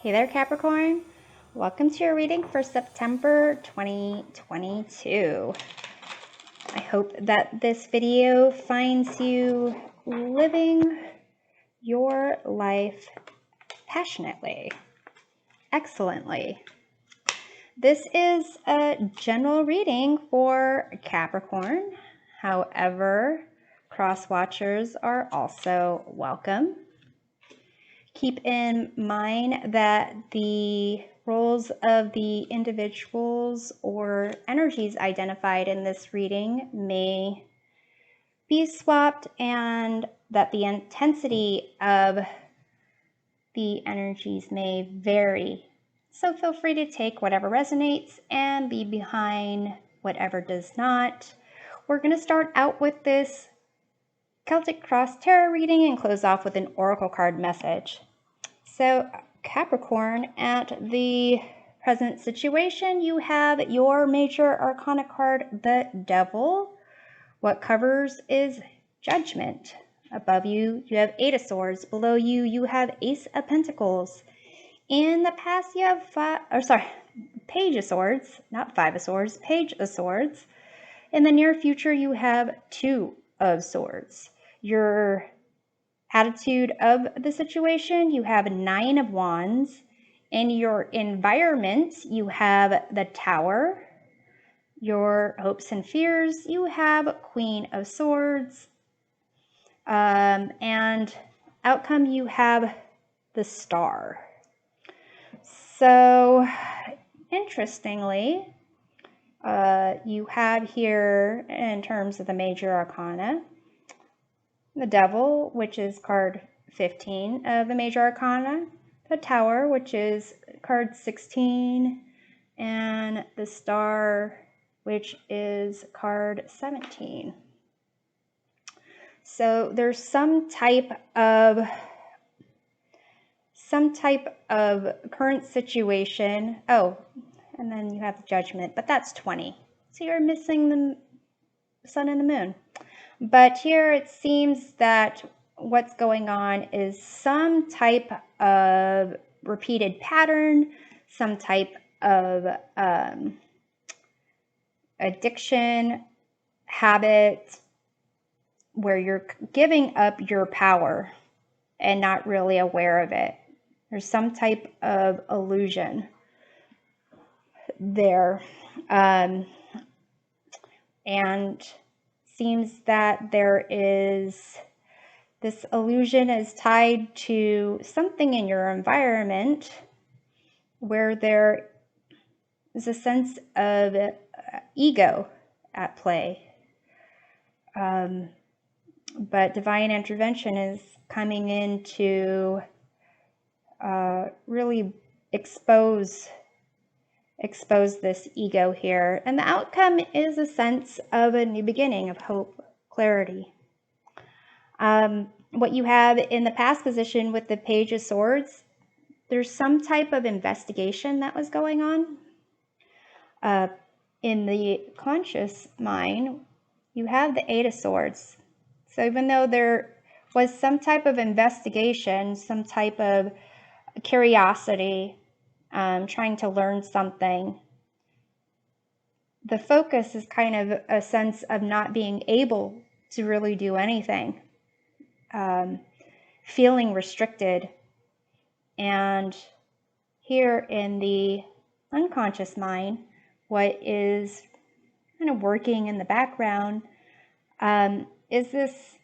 Hey there, Capricorn. Welcome to your reading for September 2022. I hope that this video finds you living your life passionately, excellently. This is a general reading for Capricorn. However, cross-watchers are also welcome. Keep in mind that the roles of the individuals or energies identified in this reading may be swapped and that the intensity of the energies may vary. So feel free to take whatever resonates and leave behind whatever does not. We're going to start out with this Celtic Cross Tarot reading and close off with an oracle card message. So Capricorn, at the present situation, you have your major arcana card, the Devil. What covers is Judgment. Above you, you have Eight of Swords. Below you, you have Ace of Pentacles. In the past, you have Page of Swords, not Five of Swords, Page of Swords. In the near future, you have Two of Swords. Your attitude of the situation, you have Nine of Wands. In your environment, you have the Tower. Your hopes and fears, you have Queen of Swords. And outcome, you have the Star. So, interestingly, you have here, in terms of the major arcana, the Devil, which is card 15 of the major arcana, the Tower, which is card 16, and the Star, which is card 17. So there's some type of current situation. Oh, and then you have the Judgment, but that's 20. So you're missing the Sun and the Moon. But here it seems that what's going on is some type of repeated pattern, some type of addiction, habit, where you're giving up your power and not really aware of it. There's some type of illusion there. And seems that there is this illusion is tied to something in your environment where there is a sense of ego at play. But divine intervention is coming in to really expose this ego here. And the outcome is a sense of a new beginning, of hope, clarity. What you have in the past position with the Page of Swords, there's some type of investigation that was going on. In the conscious mind, you have the Eight of Swords. So even though there was some type of investigation, some type of curiosity, trying to learn something, the focus is kind of a sense of not being able to really do anything, feeling restricted. And here in the unconscious mind, what is kind of working in the background is this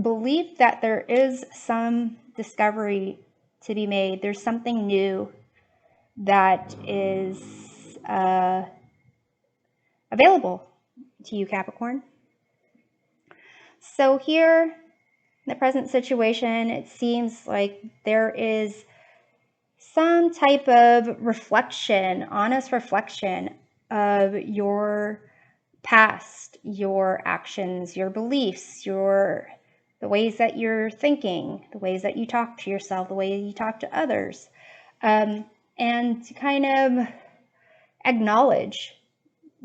belief that there is some discovery to be made. There's something new that is available to you, Capricorn. So here, in the present situation, it seems like there is some type of reflection, honest reflection of your past, your actions, your beliefs, the ways that you're thinking, the ways that you talk to yourself, the way you talk to others, and to kind of acknowledge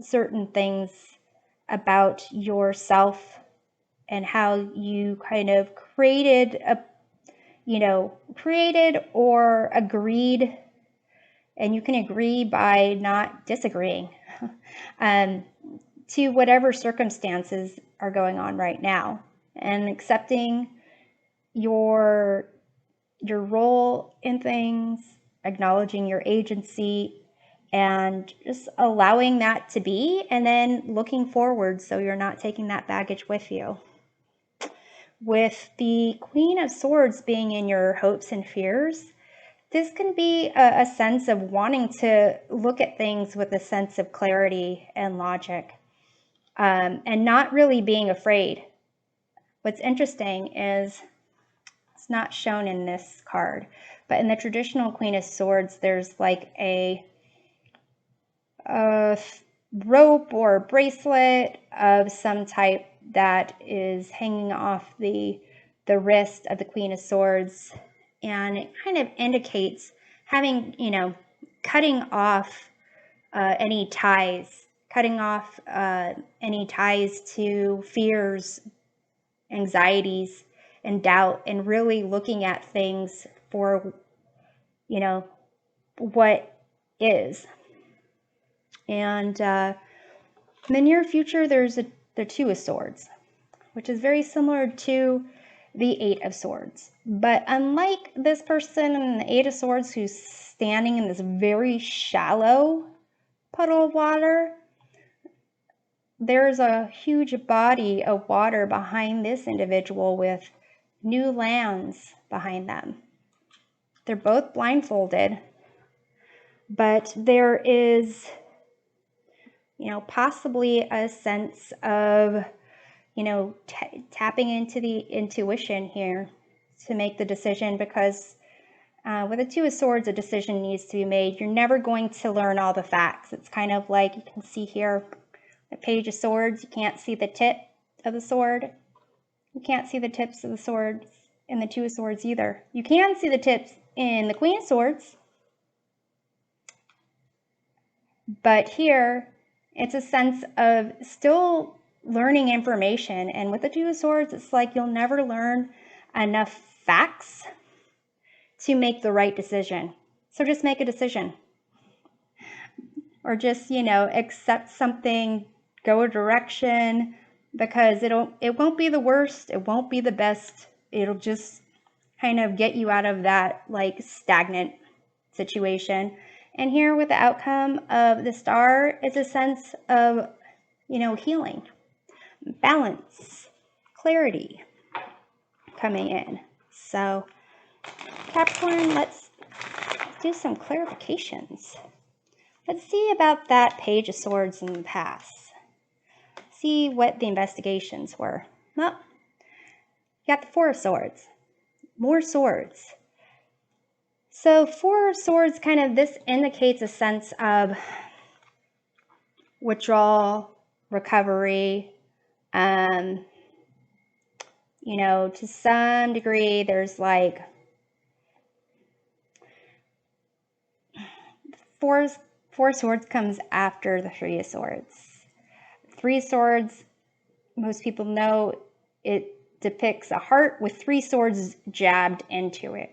certain things about yourself and how you kind of created created or agreed, and you can agree by not disagreeing to whatever circumstances are going on right now, and accepting your role in things, acknowledging your agency, and just allowing that to be, and then looking forward so you're not taking that baggage with you. With the Queen of Swords being in your hopes and fears, this can be a sense of wanting to look at things with a sense of clarity and logic, and not really being afraid. What's interesting is it's not shown in this card, but in the traditional Queen of Swords, there's like a rope or bracelet of some type that is hanging off the wrist of the Queen of Swords, and it kind of indicates having, cutting off any ties, any ties to fears, anxieties, and doubt, and really looking at things for, what is. And in the near future, there's the Two of Swords, which is very similar to the Eight of Swords. But unlike this person in the Eight of Swords who's standing in this very shallow puddle of water, there's a huge body of water behind this individual with new lands behind them. They're both blindfolded, but there is, possibly a sense of, tapping into the intuition here to make the decision, because with the Two of Swords, a decision needs to be made. You're never going to learn all the facts. It's kind of like, you can see here, the Page of Swords, you can't see the tip of the sword. You can't see the tips of the swords in the Two of Swords either. You can see the tips in the Queen of Swords, but here it's a sense of still learning information. And with the Two of Swords, it's like you'll never learn enough facts to make the right decision. So just make a decision. Or just, accept something, go a direction, because it won't be the worst, it won't be the best. It'll just kind of get you out of that like stagnant situation. And here with the outcome of the Star, it's a sense of, healing, balance, clarity coming in. So Capricorn, let's do some clarifications. Let's see about that Page of Swords in the past. See what the investigations were. Well, you got the Four of Swords. More swords. So Four of Swords, kind of, this indicates a sense of withdrawal, recovery. To some degree, there's like Four Swords comes after the Three of Swords. Three Swords, most people know, it depicts a heart with three swords jabbed into it.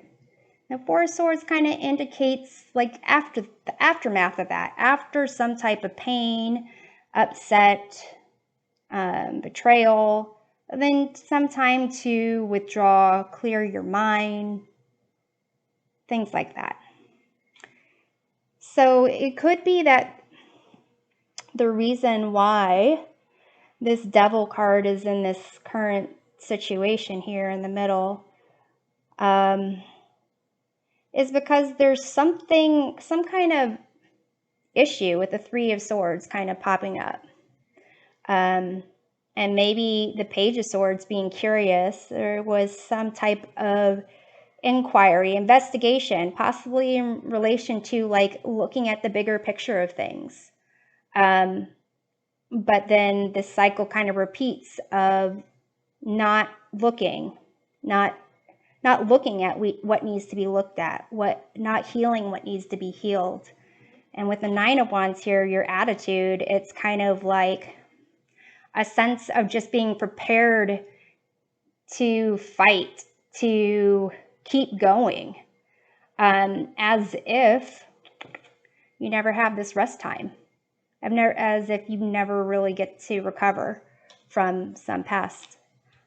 Now, Four of Swords kind of indicates like after the aftermath of that, after some type of pain, upset, betrayal, then some time to withdraw, clear your mind, things like that. So it could be that the reason why this Devil card is in this current situation here in the middle is because there's some kind of issue with the Three of Swords kind of popping up. And maybe the Page of Swords being curious, there was some type of inquiry, investigation, possibly in relation to like looking at the bigger picture of things. But then this cycle kind of repeats of not looking at what needs to be looked at, not healing what needs to be healed. And with the Nine of Wands here, your attitude, it's kind of like a sense of just being prepared to fight, to keep going, as if you never have this rest time, as if you never really get to recover from some past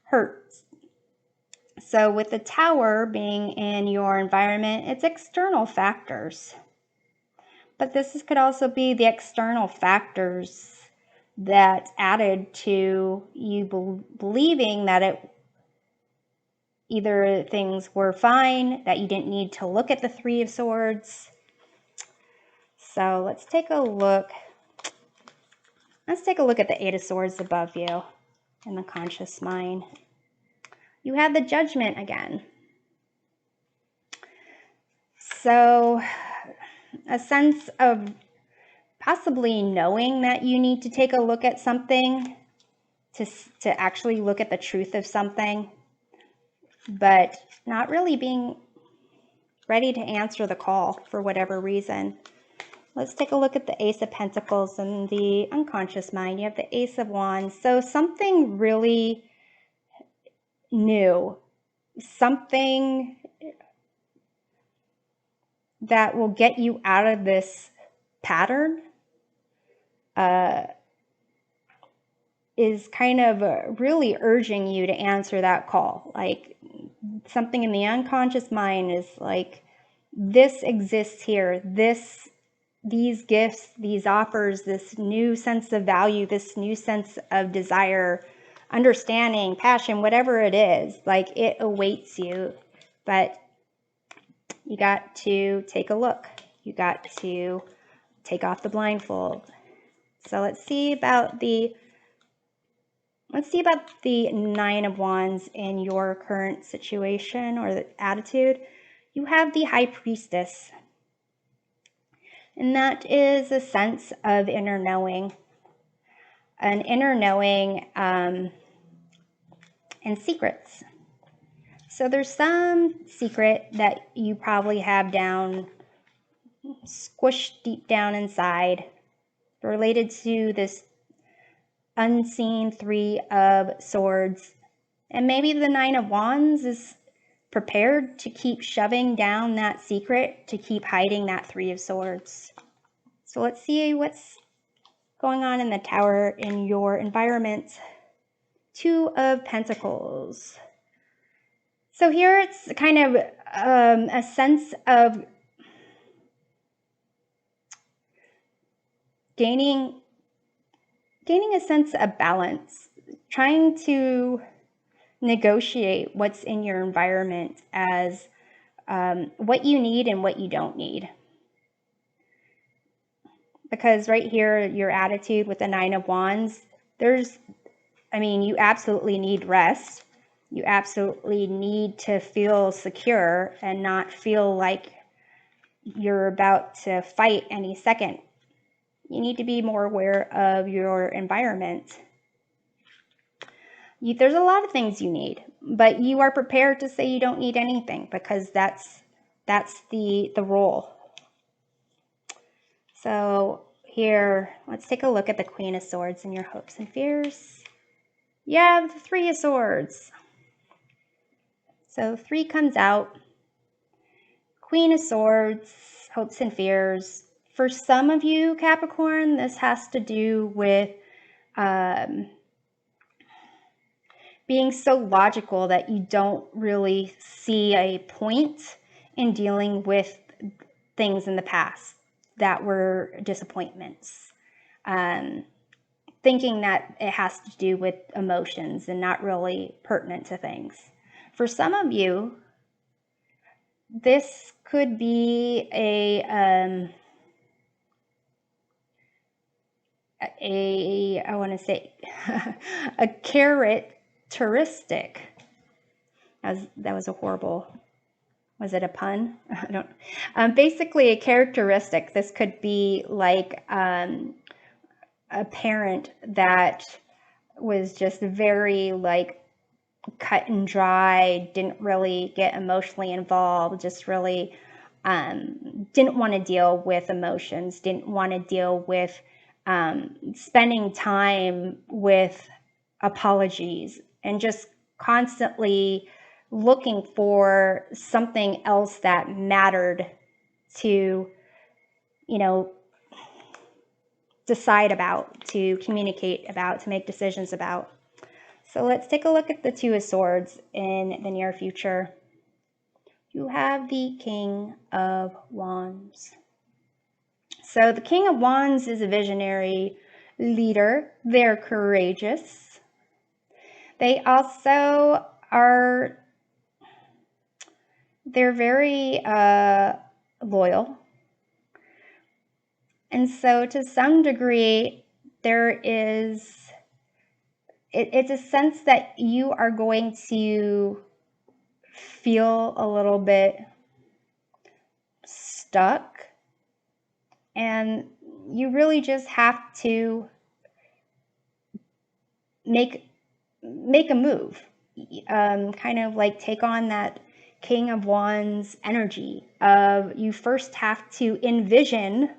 hurts. So with the Tower being in your environment, it's external factors. But this could also be the external factors that added to you believing that either things were fine, that you didn't need to look at the Three of Swords. So let's take a look. Let's take a look at the Eight of Swords above you in the conscious mind. You have the Judgment again. So a sense of possibly knowing that you need to take a look at something, to actually look at the truth of something, but not really being ready to answer the call for whatever reason. Let's take a look at the Ace of Pentacles and the unconscious mind. You have the Ace of Wands. So something really new, something that will get you out of this pattern, is kind of really urging you to answer that call. Like something in the unconscious mind is like, this exists here. These gifts, these offers, this new sense of value, this new sense of desire, understanding, passion, whatever it is, like it awaits you. But you got to take a look. You got to take off the blindfold. So let's see about the Nine of Wands in your current situation or the attitude. You have the High Priestess. And that is a sense of inner knowing. An inner knowing and secrets. So there's some secret that you probably have down, squished deep down inside, related to this unseen Three of Swords. And maybe the Nine of Wands is prepared to keep shoving down that secret, to keep hiding that Three of Swords. So let's see what's going on in the Tower in your environment. Two of Pentacles. So here it's kind of a sense of gaining a sense of balance, trying to negotiate what's in your environment as what you need and what you don't need. Because right here, your attitude with the Nine of Wands, you absolutely need rest. You absolutely need to feel secure and not feel like you're about to fight any second. You need to be more aware of your environment. There's a lot of things you need, but you are prepared to say you don't need anything because that's the role. So here, let's take a look at the Queen of Swords and your hopes and fears. You have the Three of Swords. So 3 comes out. Queen of Swords, hopes and fears. For some of you, Capricorn, this has to do with being so logical that you don't really see a point in dealing with things in the past that were disappointments. Thinking that it has to do with emotions and not really pertinent to things. For some of you, this could be a characteristic. That was a horrible, was it a pun? I don't. Basically, a characteristic. This could be like a parent that was just very like cut and dry, didn't really get emotionally involved, just really didn't want to deal with emotions, didn't want to deal with spending time with apologies, and just constantly looking for something else that mattered to, you know, decide about, to communicate about, to make decisions about. So let's take a look at the Two of Swords in the near future. You have the King of Wands. So the King of Wands is a visionary leader. They're courageous. They also are, they're very loyal. And so to some degree, there is, it's a sense that you are going to feel a little bit stuck, and you really just have to make a move, kind of like take on that King of Wands energy of, you first have to envision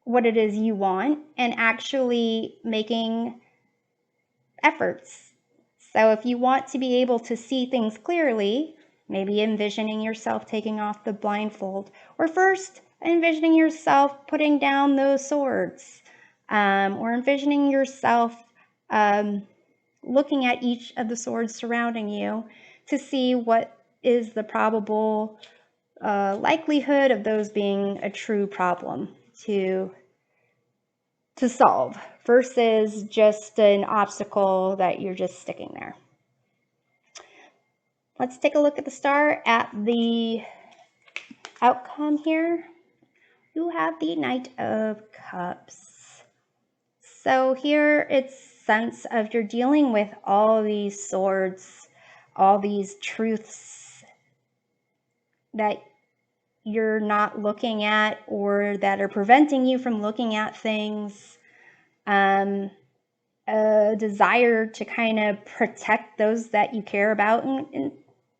what it is you want and actually making efforts. So if you want to be able to see things clearly, maybe envisioning yourself taking off the blindfold, or first envisioning yourself putting down those swords, or envisioning yourself looking at each of the swords surrounding you to see what is the probable likelihood of those being a true problem to solve versus just an obstacle that you're just sticking there. Let's take a look at the star at the outcome here. You have the Knight of Cups. So here it's sense of you're dealing with all these swords, all these truths that you're not looking at or that are preventing you from looking at things. A desire to kind of protect those that you care about,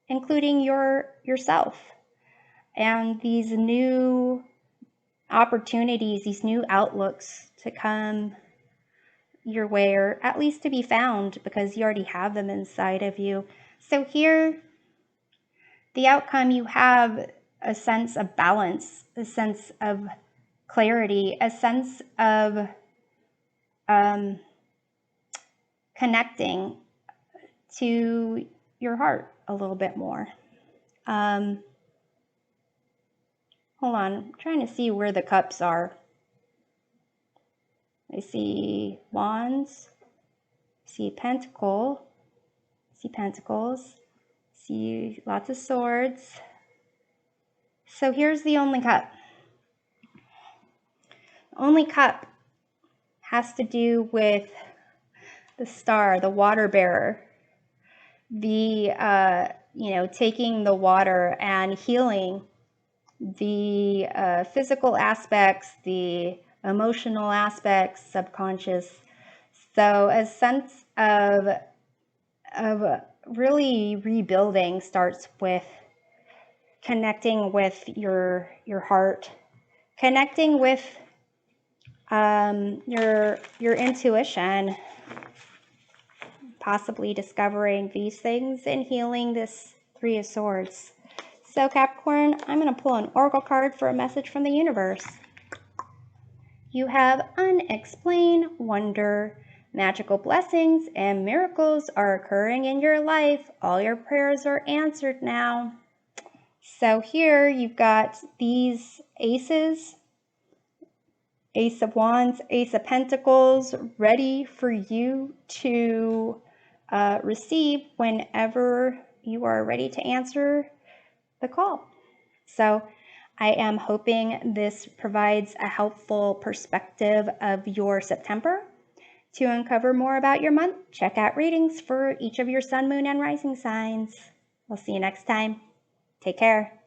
including yourself. And these new opportunities, these new outlooks to come your way, or at least to be found because you already have them inside of you. So here, the outcome, you have a sense of balance, a sense of clarity, a sense of connecting to your heart a little bit more. Hold on, I'm trying to see where the cups are. I see wands, see pentacles, see lots of swords. So here's the only cup. The only cup has to do with the star, the water bearer, the taking the water and healing the physical aspects, the emotional aspects, subconscious. So a sense of really rebuilding starts with connecting with your heart, connecting with your intuition, possibly discovering these things and healing this Three of Swords. So Capricorn, I'm going to pull an oracle card for a message from the universe. You have unexplained wonder. Magical blessings and miracles are occurring in your life. All your prayers are answered now. So here you've got these aces, Ace of Wands, Ace of Pentacles, ready for you to receive whenever you are ready to answer the call. So I am hoping this provides a helpful perspective of your September. To uncover more about your month, check out readings for each of your sun, moon, and rising signs. We'll see you next time. Take care.